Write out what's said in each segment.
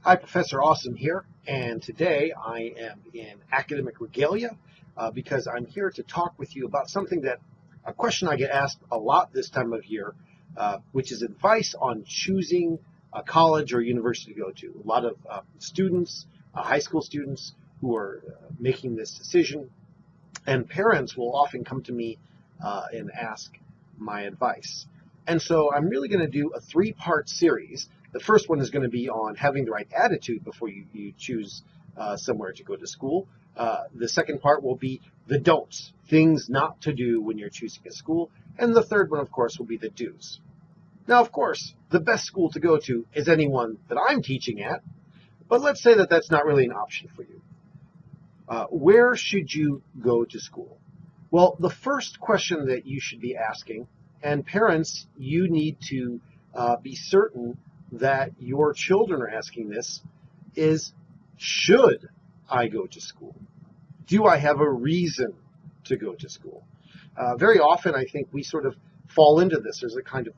Hi, Professor Awesome here, and today I am in academic regalia because I'm here to talk with you about a question I get asked a lot this time of year, which is advice on choosing a college or university to go to. A lot of students, high school students who are making this decision, and parents will often come to me and ask my advice. And so I'm really going to do a three-part series. The first one is going to be on having the right attitude before you choose somewhere to go to school. The second part will be the don'ts, things not to do when you're choosing a school. And the third one, of course, will be the do's. Now, of course, the best school to go to is anyone that I'm teaching at, but let's say that that's not really an option for you. Where should you go to school? Well, the first question that you should be asking, and parents, you need to be certain that your children are asking this, is should I go to school? Do I have a reason to go to school? Very often I think we sort of fall into this. There's a kind of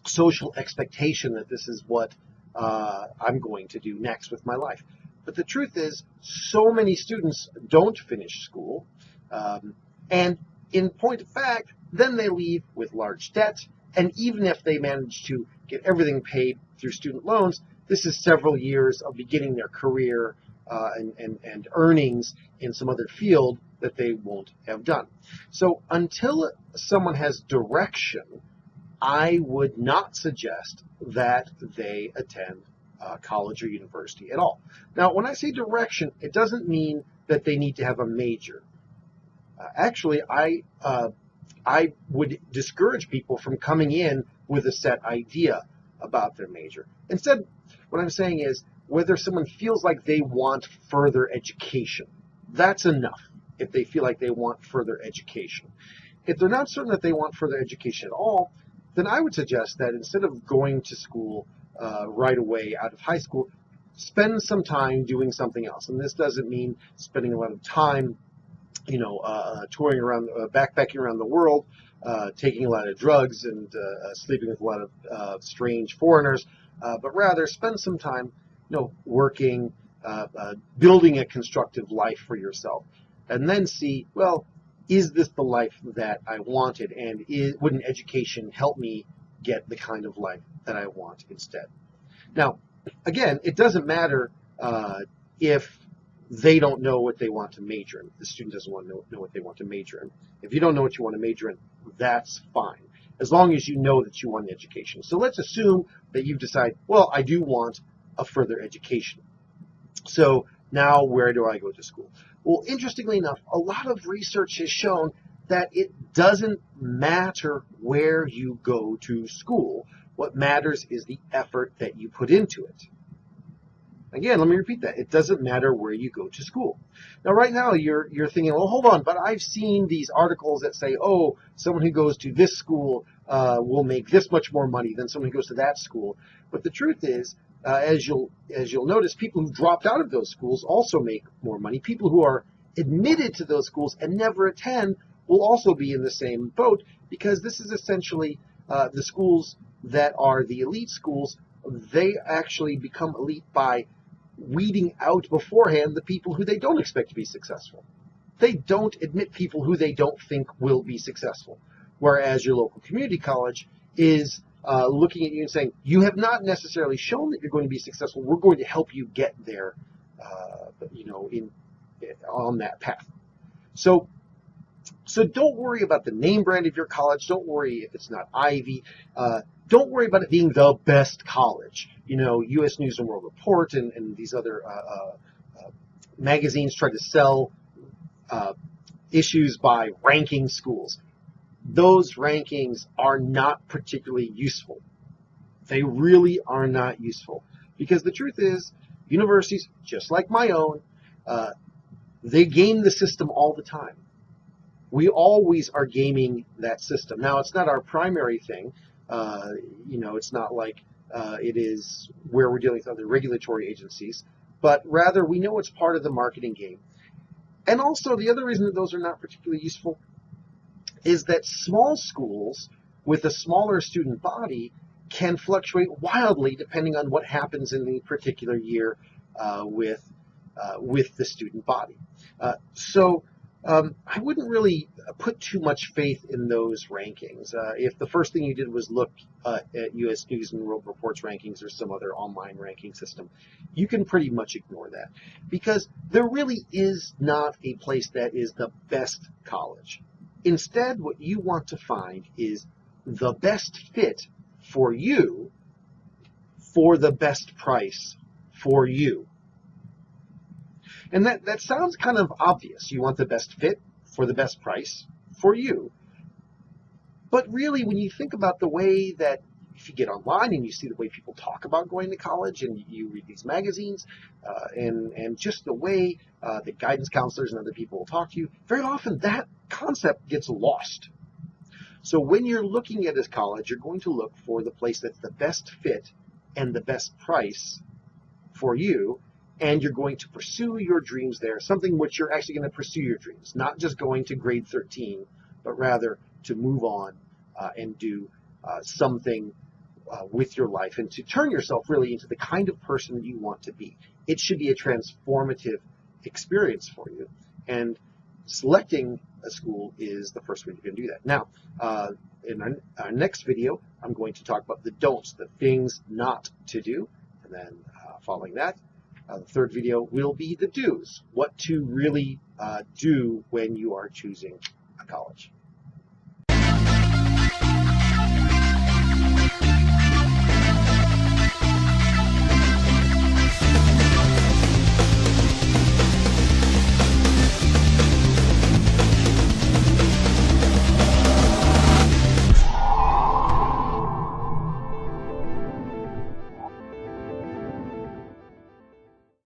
social expectation that this is what I'm going to do next with my life. But the truth is, so many students don't finish school, and in point of fact, then they leave with large debt, and even if they manage to get everything paid through student loans, this is several years of beginning their career and earnings in some other field that they won't have done. So until someone has direction, I would not suggest that they attend college or university at all. Now, when I say direction, it doesn't mean that they need to have a major. Actually, I would discourage people from coming in with a set idea about their major. Instead, what I'm saying is whether someone feels like they want further education. That's enough if they feel like they want further education. If they're not certain that they want further education at all, then I would suggest that instead of going to school right away out of high school, spend some time doing something else. And this doesn't mean spending a lot of time touring around, backpacking around the world, taking a lot of drugs and sleeping with a lot of strange foreigners, but rather spend some time, working, building a constructive life for yourself, and then see, well, is this the life that I wanted, and would an education help me get the kind of life that I want instead? Now, again, it doesn't matter if they don't know what they want to major in. The student doesn't want to know what they want to major in. If you don't know what you want to major in, that's fine, as long as you know that you want an education. So let's assume that you've decided, well, I do want a further education. So now where do I go to school? Well, interestingly enough, a lot of research has shown that it doesn't matter where you go to school. What matters is the effort that you put into it. Again, let me repeat that. It doesn't matter where you go to school. Now, right now, you're thinking, well, hold on, but I've seen these articles that say, oh, someone who goes to this school will make this much more money than someone who goes to that school. But the truth is, as you'll notice, people who dropped out of those schools also make more money. People who are admitted to those schools and never attend will also be in the same boat, because this is essentially the schools that are the elite schools. They actually become elite by weeding out beforehand the people who they don't expect to be successful. They don't admit people who they don't think will be successful. Whereas your local community college is looking at you and saying, you have not necessarily shown that you're going to be successful. We're going to help you get there, on that path. So don't worry about the name brand of your college. Don't worry if it's not Ivy. Don't worry about it being the best college. U.S. News and World Report and these other magazines try to sell issues by ranking schools. Those rankings are not particularly useful. They really are not useful, because the truth is, universities, just like my own, they game the system all the time. We always are gaming that system. Now, it's not our primary thing. It's not like it is where we're dealing with other regulatory agencies, but rather we know it's part of the marketing game. And also, the other reason that those are not particularly useful is that small schools with a smaller student body can fluctuate wildly depending on what happens in the particular year with the student body. I wouldn't really put too much faith in those rankings. If the first thing you did was look at U.S. News and World Report's rankings or some other online ranking system, you can pretty much ignore that, because there really is not a place that is the best college. Instead, what you want to find is the best fit for you for the best price for you. And that sounds kind of obvious. You want the best fit for the best price for you. But really, when you think about the way that, if you get online and you see the way people talk about going to college, and you read these magazines, and just the way the guidance counselors and other people will talk to you, very often that concept gets lost. So when you're looking at this college, you're going to look for the place that's the best fit and the best price for you, and you're going to pursue your dreams there, something which you're actually going to pursue your dreams, not just going to grade 13, but rather to move on and do something with your life, and to turn yourself really into the kind of person that you want to be. It should be a transformative experience for you, and selecting a school is the first way you can do that. Now, in our next video, I'm going to talk about the don'ts, the things not to do, and then following that, the third video will be the do's, what to really do when you are choosing a college.